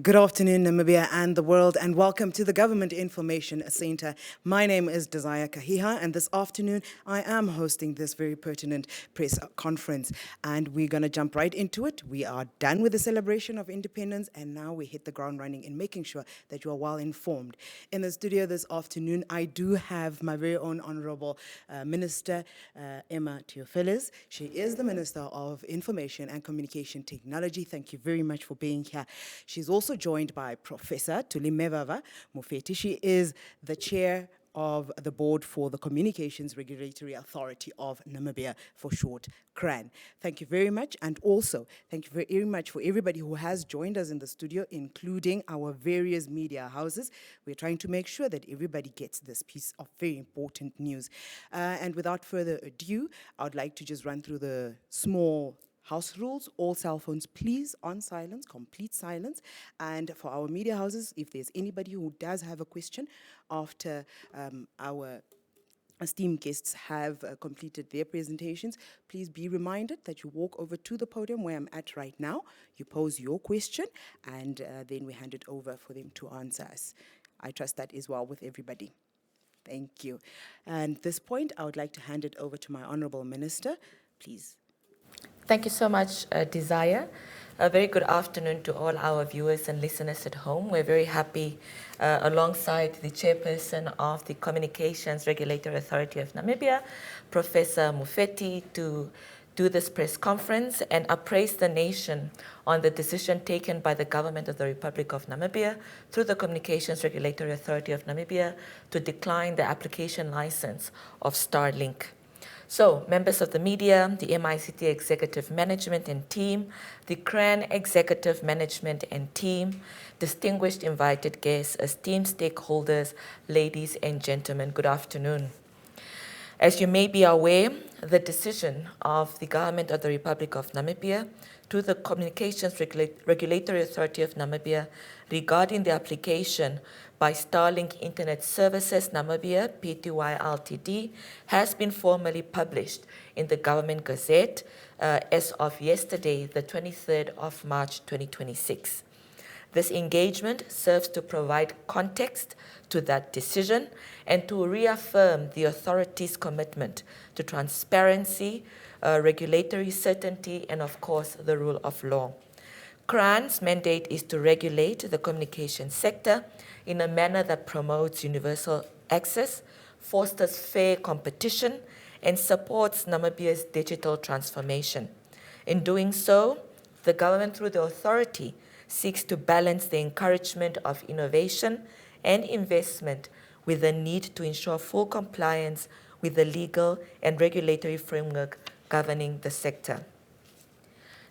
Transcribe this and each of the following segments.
Good afternoon, Namibia and the world, and welcome to the Government Information Center. My name is Desire Kahiha, and this afternoon I am hosting this very pertinent press conference, and we're going to jump right into it. We are done with the celebration of independence, and now we hit the ground running in making sure that you are well informed. In the studio this afternoon, I do have my very own Honorable Minister, Emma Theophilis. She is the Minister of Information and Communication Technology. Thank you very much for being here. She's also joined by Professor Tulimevava Mufeti. She is the chair of the board for the Communications Regulatory Authority of Namibia, for short, CRAN. Thank you very much, and also thank you very much for everybody who has joined us in the studio, including our various media houses. We're trying to make sure that everybody gets this piece of very important news. And without further ado, I would like to just run through the small house rules. All cell phones, please, on silence, complete silence. And for our media houses, if there's anybody who does have a question after our esteemed guests have completed their presentations, please be reminded that you walk over to the podium where I'm at right now, you pose your question, and then we hand it over for them to answer us. I trust that is well with everybody. Thank you. And at this point, I would like to hand it over to my Honourable Minister, please. Thank you so much, Desire. A very good afternoon to all our viewers and listeners at home. We're very happy, alongside the chairperson of the Communications Regulatory Authority of Namibia, Professor Mufeti, to do this press conference and appraise the nation on the decision taken by the government of the Republic of Namibia through the Communications Regulatory Authority of Namibia to decline the application license of STARLINK. So, members of the media, the MICT Executive Management and Team, the CRAN Executive Management and Team, distinguished invited guests, esteemed stakeholders, ladies and gentlemen, good afternoon. As you may be aware, the decision of the Government of the Republic of Namibia to the Communications Regulatory Authority of Namibia regarding the application by STARLINK Internet Services Namibia, Pty Ltd, has been formally published in the Government Gazette as of yesterday, the 23rd of March 2026. This engagement serves to provide context to that decision and to reaffirm the authority's commitment to transparency, regulatory certainty, and of course, the rule of law. CRAN's mandate is to regulate the communication sector in a manner that promotes universal access, fosters fair competition, and supports Namibia's digital transformation. In doing so, the government, through the authority, seeks to balance the encouragement of innovation and investment with the need to ensure full compliance with the legal and regulatory framework governing the sector.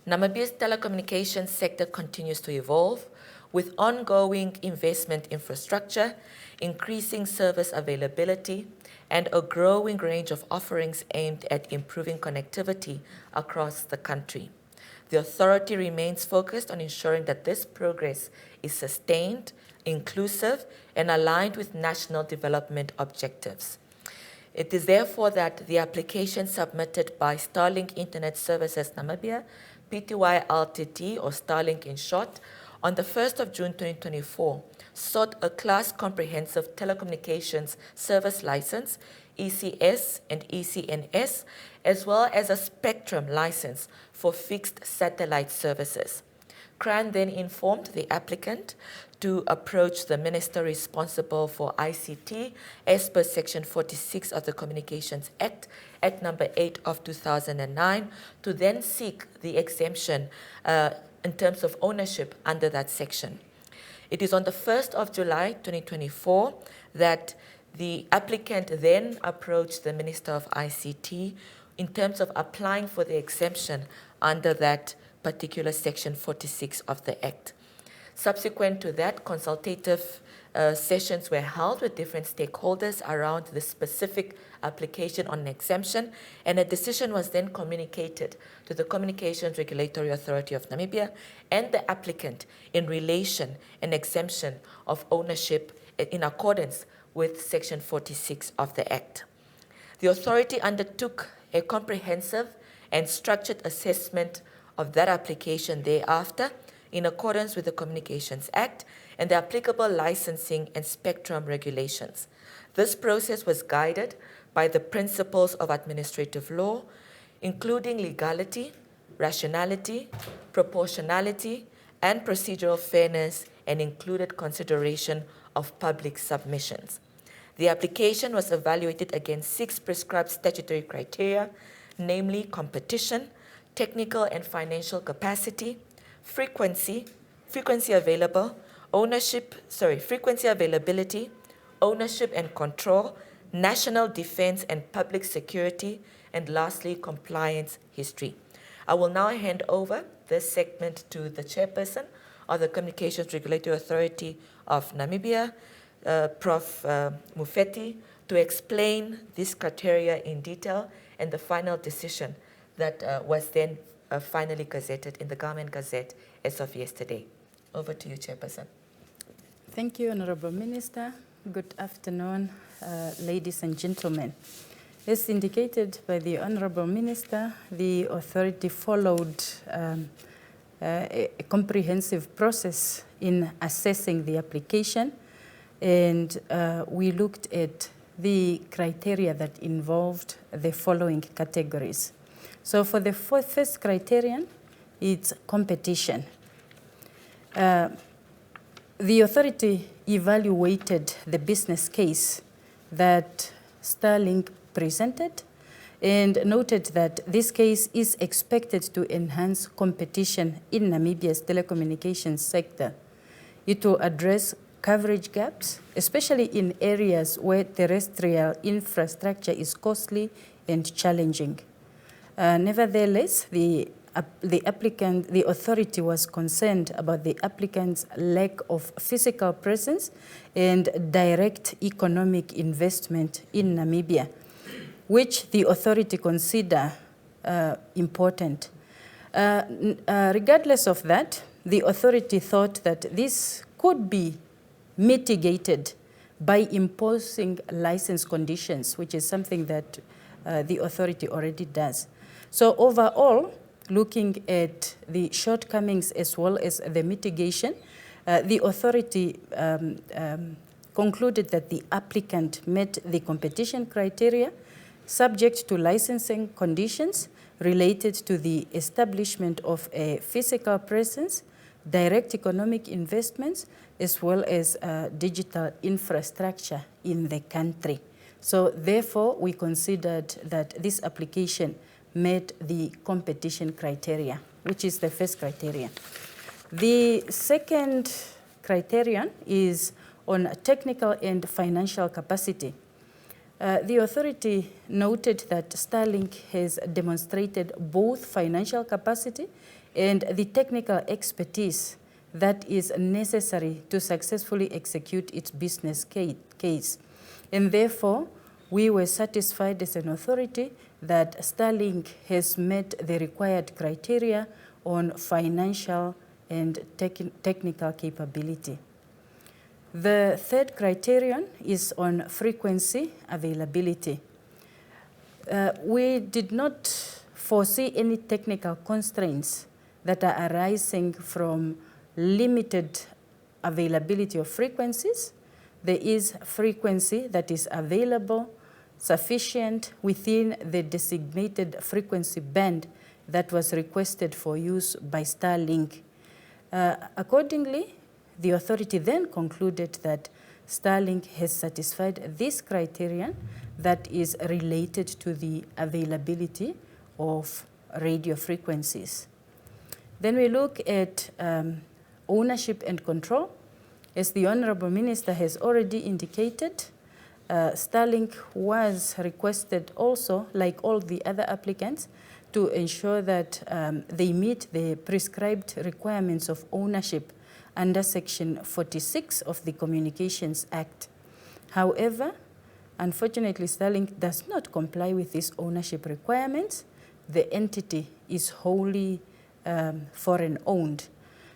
Namibia's telecommunications sector continues to evolve with ongoing investment infrastructure, increasing service availability, and a growing range of offerings aimed at improving connectivity across the country. The authority remains focused on ensuring that this progress is sustained, inclusive, and aligned with national development objectives. It is therefore that the application submitted by STARLINK Internet Services Namibia, Pty Ltd, or STARLINK in short, on the 1st of June 2024, sought a Class Comprehensive Telecommunications Service License, ECS and ECNS, as well as a Spectrum License for fixed satellite services. CRAN then informed the applicant to approach the minister responsible for ICT as per Section 46 of the Communications Act, Act number 8 of 2009, to then seek the exemption in terms of ownership under that section. It is on the 1st of July 2024 that the applicant then approached the Minister of ICT in terms of applying for the exemption under that particular Section 46 of the Act. Subsequent to that, consultative sessions were held with different stakeholders around the specific application on an exemption, and a decision was then communicated to the Communications Regulatory Authority of Namibia and the applicant in relation an exemption of ownership in accordance with Section 46 of the Act. The authority undertook a comprehensive and structured assessment of that application thereafter, in accordance with the Communications Act and the applicable licensing and spectrum regulations. This process was guided by the principles of administrative law, including legality, rationality, proportionality, and procedural fairness, and included consideration of public submissions. The application was evaluated against 6 prescribed statutory criteria, namely competition, technical and financial capacity, frequency availability, ownership and control, national defense and public security, and lastly, compliance history. I will now hand over this segment to the chairperson of the Communications Regulatory Authority of Namibia, Prof. Mufeti, to explain these criteria in detail and the final decision that was then finally gazetted in the Government Gazette as of yesterday. Over to you, Chairperson. Thank you, Honorable Minister. Good afternoon, ladies and gentlemen. As indicated by the Honorable Minister, the authority followed a comprehensive process in assessing the application, and we looked at the criteria that involved the following categories. So for the first criterion, it's competition. The authority evaluated the business case that STARLINK presented and noted that this case is expected to enhance competition in Namibia's telecommunications sector. It will address coverage gaps, especially in areas where terrestrial infrastructure is costly and challenging. Nevertheless, the authority was concerned about the applicant's lack of physical presence and direct economic investment in Namibia, which the authority consider important. Regardless of that, the authority thought that this could be mitigated by imposing license conditions, which is something that the authority already does. So overall, looking at the shortcomings as well as the mitigation, the authority concluded that the applicant met the competition criteria subject to licensing conditions related to the establishment of a physical presence, direct economic investments, as well as digital infrastructure in the country. So therefore, we considered that this application met the competition criteria, which is the first criteria. The second criterion is on technical and financial capacity. The authority noted that STARLINK has demonstrated both financial capacity and the technical expertise that is necessary to successfully execute its business case. And therefore, we were satisfied as an authority that STARLINK has met the required criteria on financial and technical capability. The third criterion is on frequency availability. We did not foresee any technical constraints that are arising from limited availability of frequencies. There is frequency that is available, sufficient within the designated frequency band that was requested for use by STARLINK. Accordingly, the authority then concluded that STARLINK has satisfied this criterion that is related to the availability of radio frequencies. Then we look at ownership and control. As the Honorable Minister has already indicated, STARLINK was requested also, like all the other applicants, to ensure that they meet the prescribed requirements of ownership under Section 46 of the Communications Act. However, unfortunately, STARLINK does not comply with these ownership requirements. The entity is wholly foreign-owned.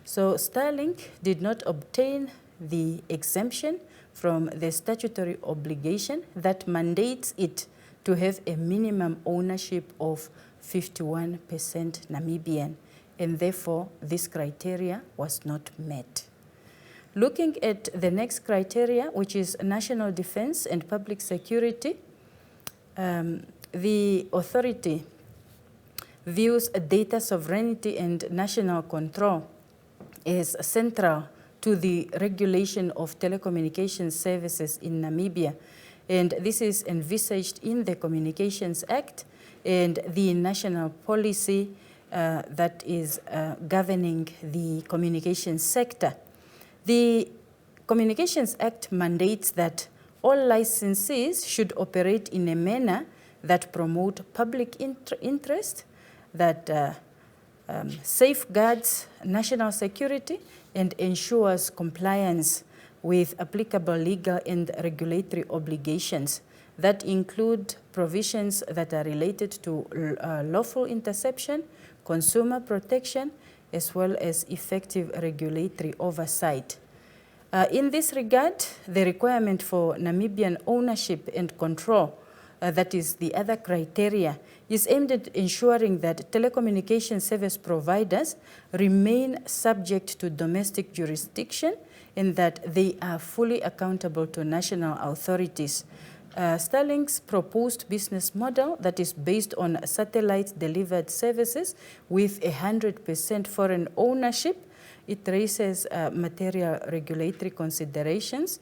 So STARLINK did not obtain the exemption from the statutory obligation that mandates it to have a minimum ownership of 51% Namibian. and therefore this criteria was not met. Looking at the next criteria, which is national defense and public security, the authority views data sovereignty and national control as central to the regulation of telecommunications services in Namibia. And this is envisaged in the Communications Act and the national policy that is governing the communications sector. The Communications Act mandates that all licensees should operate in a manner that promote public interest, that safeguards national security and ensures compliance with applicable legal and regulatory obligations that include provisions that are related to lawful interception, consumer protection, as well as effective regulatory oversight. In this regard, the requirement for Namibian ownership and control, that is the other criteria, is aimed at ensuring that telecommunication service providers remain subject to domestic jurisdiction and that they are fully accountable to national authorities. STARLINK's proposed business model that is based on satellite-delivered services with 100% foreign ownership, it raises material regulatory considerations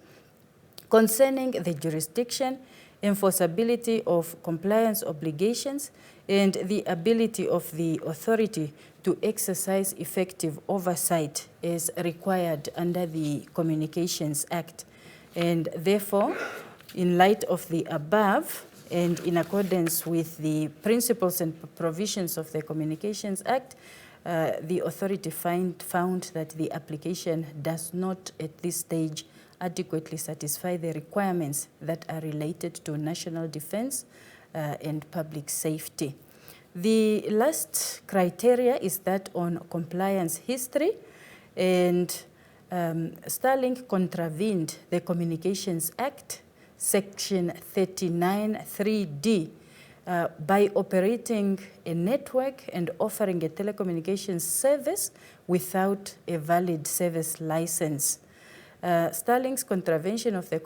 concerning the jurisdiction, enforceability of compliance obligations, and the ability of the authority to exercise effective oversight as required under the Communications Act. And therefore, in light of the above, and in accordance with the principles and provisions of the Communications Act, the authority found that the application does not at this stage adequately satisfy the requirements that are related to national defense and public safety. The last criteria is that on compliance history, and STARLINK contravened the Communications Act, Section 39(3)(d), by operating a network and offering a telecommunications service without a valid service license. STARLINK's contravention of the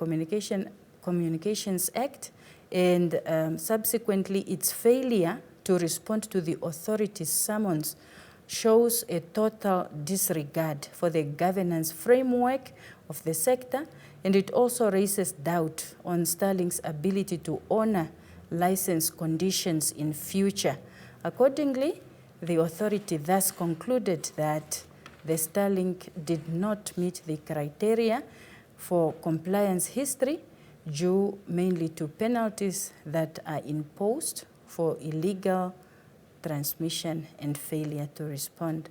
Communications Act and subsequently its failure to respond to the authority's summons shows a total disregard for the governance framework of the sector, and it also raises doubt on STARLINK's ability to honor license conditions in future. Accordingly, the authority thus concluded that the STARLINK did not meet the criteria for compliance history due mainly to penalties that are imposed for illegal transmission and failure to respond.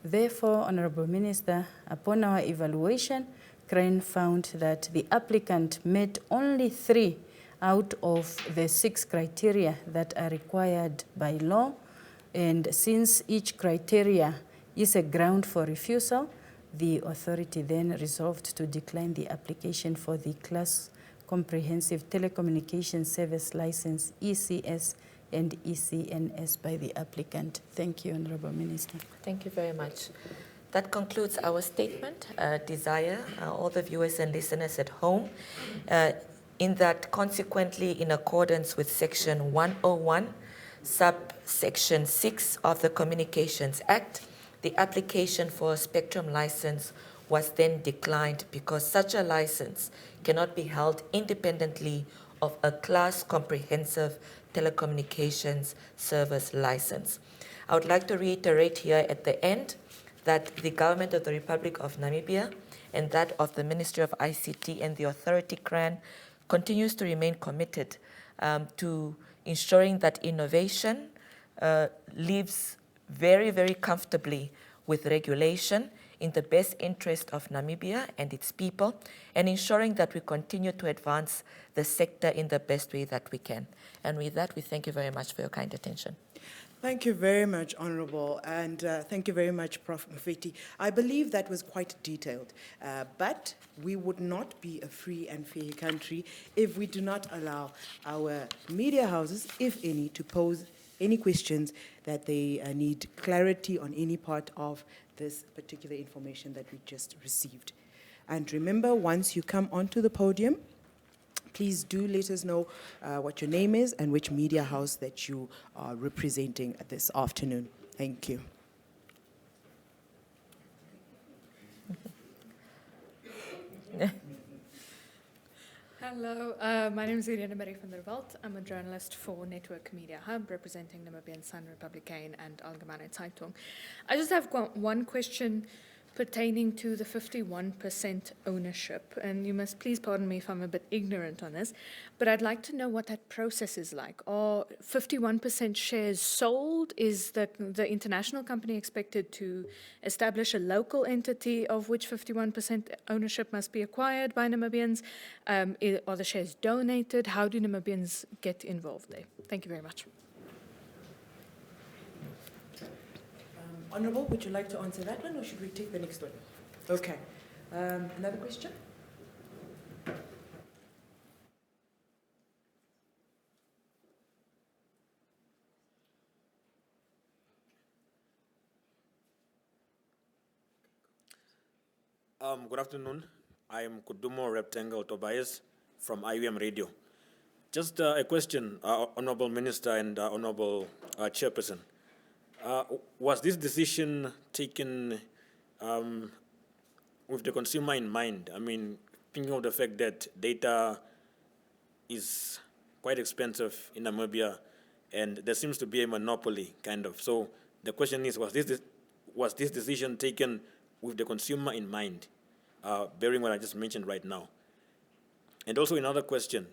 Therefore, Honorable Minister, upon our evaluation, CRANE found that the applicant met only 3 out of the 6 criteria that are required by law, and since each criteria is a ground for refusal, the authority then resolved to decline the application for the Class Comprehensive Telecommunications Service License, ECS and ECNS by the applicant. Thank you, Honorable Minister. Thank you very much. That concludes our statement. Desire all the viewers and listeners at home, in that consequently, in accordance with Section 101, subsection 6 of the Communications Act, the application for a spectrum license was then declined because such a license cannot be held independently of a Class Comprehensive Telecommunications Service License. I would like to reiterate here at the end that the Government of the Republic of Namibia and that of the Ministry of ICT and the Authority CRAN continues to remain committed to ensuring that innovation lives very, very comfortably with regulation in the best interest of Namibia and its people, and ensuring that we continue to advance the sector in the best way that we can. And with that, we thank you very much for your kind attention. Thank you very much, Honorable, and thank you very much, Prof. Mufeti. I believe that was quite detailed, but we would not be a free and fair country if we do not allow our media houses, if any, to pose any questions that they need clarity on any part of this particular information that we just received. And remember, once you come onto the podium, please do let us know what your name is and which media house that you are representing this afternoon. Thank you. Hello, my name is Irene Marie van der Walt. I'm a journalist for Network Media Hub, representing Namibian Sun Republikein and Algemene Zeitung. I just have one question pertaining to the 51% ownership, and you must please pardon me if I'm a bit ignorant on this, but I'd like to know what that process is like. Are 51% shares sold? Is the international company expected to establish a local entity of which 51% ownership must be acquired by Namibians? Are the shares donated? How do Namibians get involved there? Thank you very much. Honorable, would you like to answer that one, or should we take the next one? Okay. Another question? Good afternoon. I am Kudumo Rectangle Tobias from IUM Radio. Just a question, Honorable Minister and Honorable Chairperson. Was this decision taken with the consumer in mind? I mean, thinking of the fact that data is quite expensive in Namibia, and there seems to be a monopoly, kind of. So the question is, was this decision taken with the consumer in mind, bearing what I just mentioned right now? And also another question.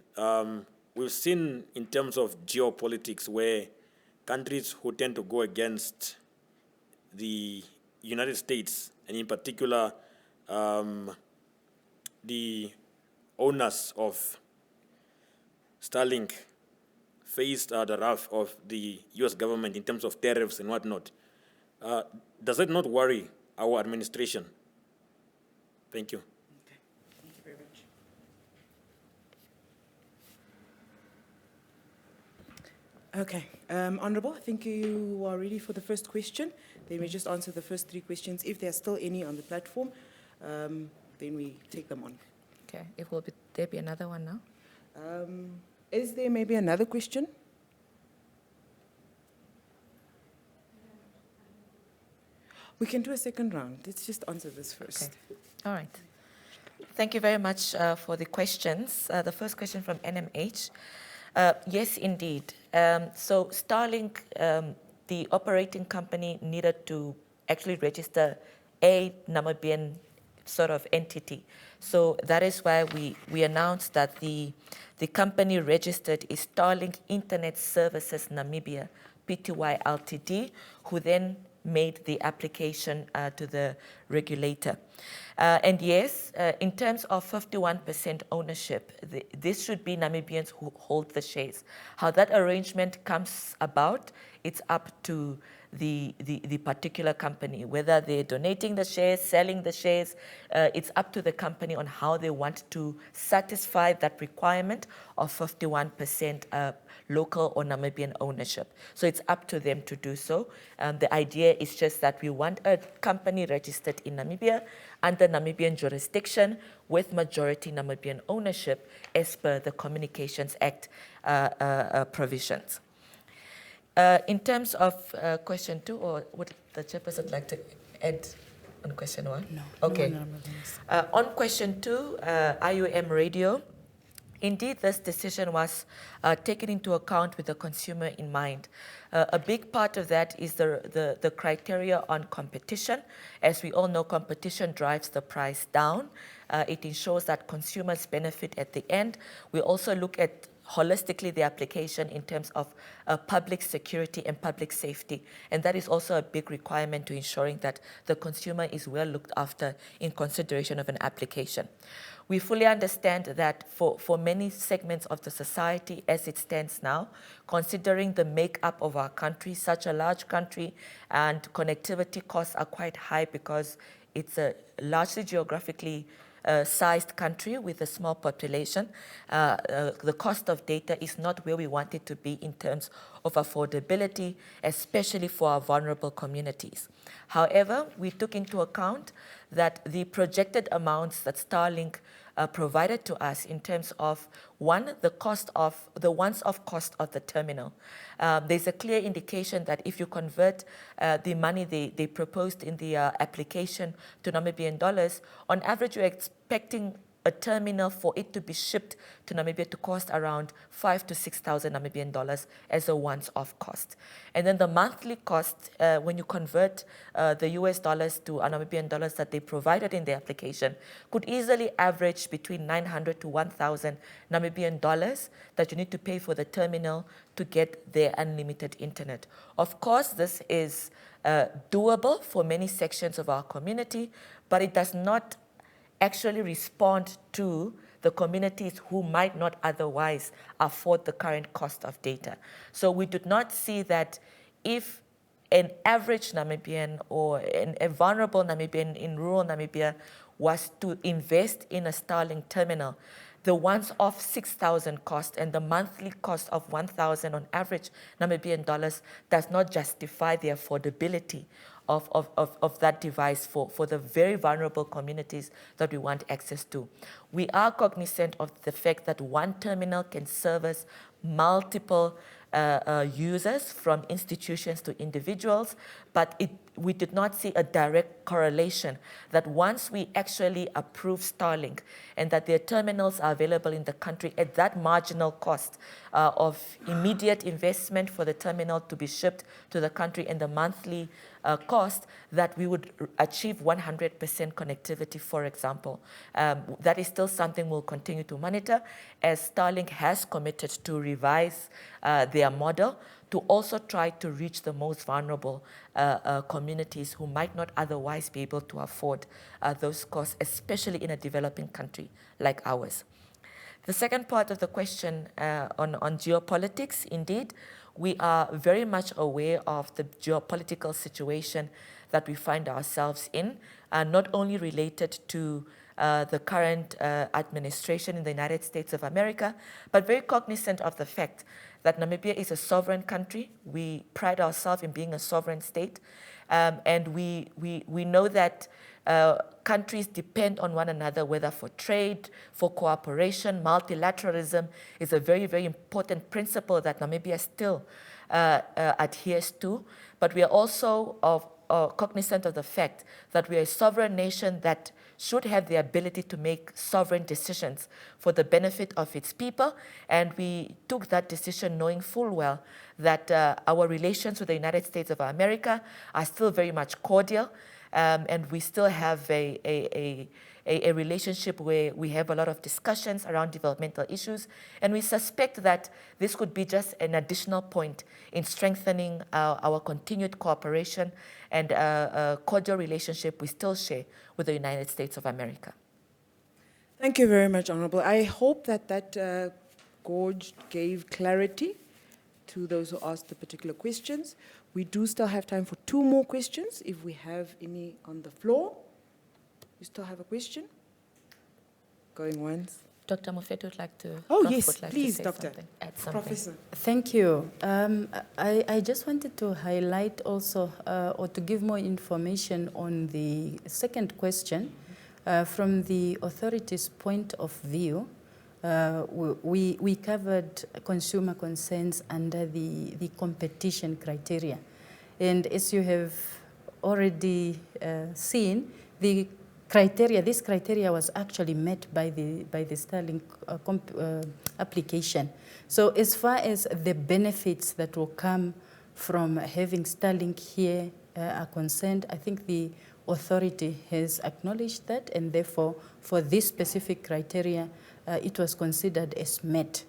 We've seen in terms of geopolitics where countries who tend to go against the United States, and in particular the owners of STARLINK, faced the wrath of the US government in terms of tariffs and whatnot. Does it not worry our administration? Thank you. Okay. Thank you very much. Okay, Honorable, I think you are ready for the first question. Then we just answer the first three questions. If there are still any on the platform, then we take them on. Okay, there be another one now? Is there maybe another question? We can do a second round. Let's just answer this first. Okay. All right. Thank you very much for the questions. The first question from NMH. Yes, indeed. So Starlink, the operating company, needed to actually register a Namibian sort of entity. So that is why we announced that the company registered is Starlink Internet Services Namibia, Pty Ltd, who then made the application to the regulator. And yes, in terms of 51% ownership, this should be Namibians who hold the shares. How that arrangement comes about, it's up to the particular company, whether they're donating the shares, selling the shares, it's up to the company on how they want to satisfy that requirement of 51% local or Namibian ownership. So it's up to them to do so. The idea is just that we want a company registered in Namibia under Namibian jurisdiction with majority Namibian ownership as per the Communications Act provisions. In terms of question 2, or would the chairperson like to add on question 1? No. Okay. No, on question 2, IUM Radio, indeed this decision was taken into account with the consumer in mind. A big part of that is the criteria on competition. As we all know, competition drives the price down. It ensures that consumers benefit at the end. We also look at holistically the application in terms of public security and public safety. And that is also a big requirement to ensuring that the consumer is well looked after in consideration of an application. We fully understand that for many segments of the society as it stands now, considering the makeup of our country, such a large country, and connectivity costs are quite high because it's a largely geographically sized country with a small population, the cost of data is not where we want it to be in terms of affordability, especially for our vulnerable communities. However, we took into account that the projected amounts that Starlink provided to us in terms of, one, the once-off cost of the terminal. There's a clear indication that if you convert the money they proposed in the application to Namibian dollars, on average you're expecting a terminal for it to be shipped to Namibia to cost around 5,000 to 6,000 Namibian dollars as a once-off cost. And then the monthly cost, when you convert the US dollars to Namibian dollars that they provided in the application, could easily average between 900 to 1,000 Namibian dollars that you need to pay for the terminal to get their unlimited internet. Of course, this is doable for many sections of our community, but it does not actually respond to the communities who might not otherwise afford the current cost of data. So we do not see that if an average Namibian or a vulnerable Namibian in rural Namibia was to invest in a Starlink terminal, the once-off 6,000 cost and the monthly cost of 1,000 on average Namibian dollars does not justify the affordability of that device for the very vulnerable communities that we want access to. We are cognizant of the fact that one terminal can service multiple users from institutions to individuals, but we did not see a direct correlation that once we actually approve Starlink and that their terminals are available in the country at that marginal cost of immediate investment for the terminal to be shipped to the country and the monthly cost, that we would achieve 100% connectivity, for example. That is still something we'll continue to monitor, as Starlink has committed to revise their model to also try to reach the most vulnerable communities who might not otherwise be able to afford those costs, especially in a developing country like ours. The second part of the question on geopolitics, indeed, we are very much aware of the geopolitical situation that we find ourselves in, not only related to the current administration in the United States of America, but very cognizant of the fact that Namibia is a sovereign country. We pride ourselves in being a sovereign state, and we know that countries depend on one another, whether for trade, for cooperation. Multilateralism is a very, very important principle that Namibia still adheres to. But we are also cognizant of the fact that we are a sovereign nation that should have the ability to make sovereign decisions for the benefit of its people. And we took that decision knowing full well that our relations with the United States of America are still very much cordial. And we still have a relationship where we have a lot of discussions around developmental issues. And we suspect that this could be just an additional point in strengthening our continued cooperation and a cordial relationship we still share with the United States of America. Thank you very much, Honorable. I hope that gorge gave clarity to those who asked the particular questions. We do still have time for 2 more questions, if we have any on the floor. You still have a question? Going once. Dr. Mofetu would like to. Oh, Prof yes, would like please, to say Doctor. add something. Professor. Thank you. I just wanted to highlight also, or to give more information on the second question. From the authorities' point of view, we covered consumer concerns under the competition criteria. And as you have already seen, this criteria was actually met by the Starlink application. So as far as the benefits that will come from having Starlink here are concerned, I think the authority has acknowledged that, and therefore for this specific criteria, it was considered as met.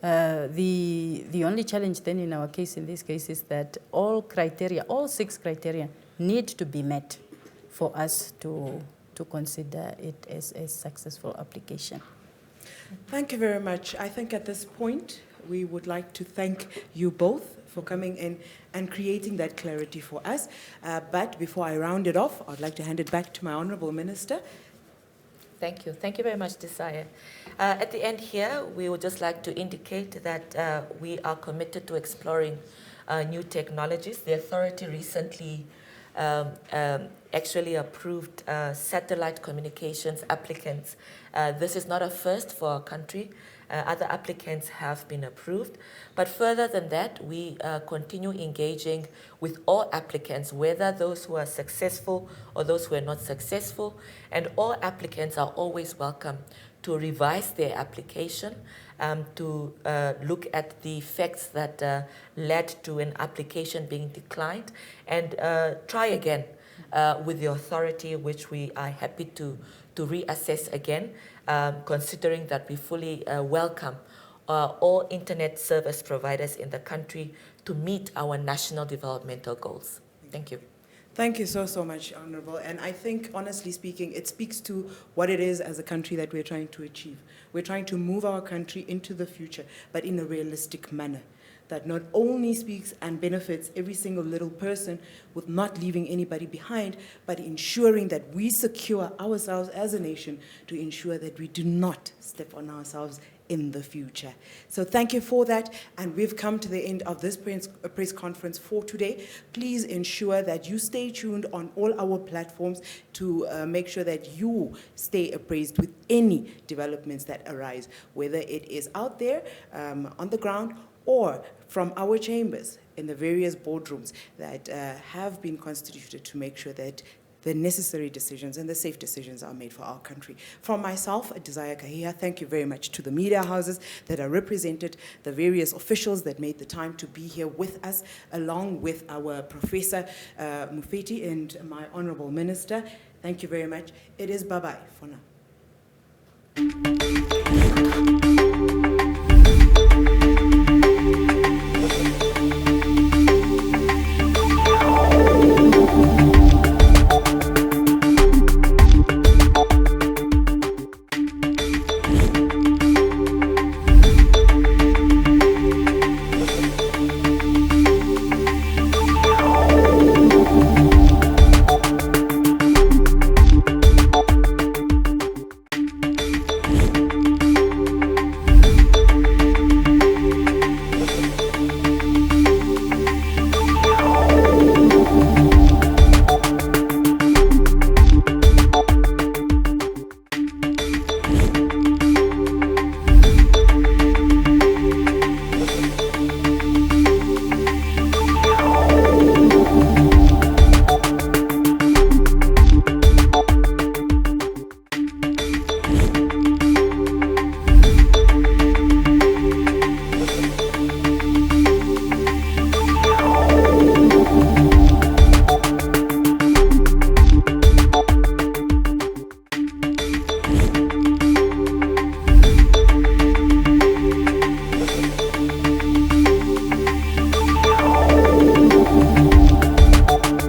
The only challenge then in our case, in this case, is that all 6 criteria need to be met for us to consider it as a successful application. Thank you very much. I think at this point, we would like to thank you both for coming in and creating that clarity for us. But before I round it off, I'd like to hand it back to my Honourable Minister. Thank you. Thank you very much, Desire. At the end here, we would just like to indicate that we are committed to exploring new technologies. The authority recently actually approved satellite communications applicants. This is not a first for our country. Other applicants have been approved. But further than that, we continue engaging with all applicants, whether those who are successful or those who are not successful. And all applicants are always welcome to revise their application, to look at the facts that led to an application being declined, and try again with the authority, which we are happy to reassess again, considering that we fully welcome all internet service providers in the country to meet our national developmental goals. Thank you. Thank you so much, Honorable. And I think, honestly speaking, it speaks to what it is as a country that we're trying to achieve. We're trying to move our country into the future, but in a realistic manner that not only speaks and benefits every single little person with not leaving anybody behind, but ensuring that we secure ourselves as a nation to ensure that we do not step on ourselves in the future. So thank you for that, and we've come to the end of this press conference for today. Please ensure that you stay tuned on all our platforms to make sure that you stay appraised with any developments that arise, whether it is out there on the ground or from our chambers in the various boardrooms that have been constituted to make sure that the necessary decisions and the safe decisions are made for our country. From myself, Desire Kahia, thank you very much to the media houses that are represented, the various officials that made the time to be here with us, along with our Professor Mufeti and my Honorable Minister. Thank you very much. It is bye-bye for now.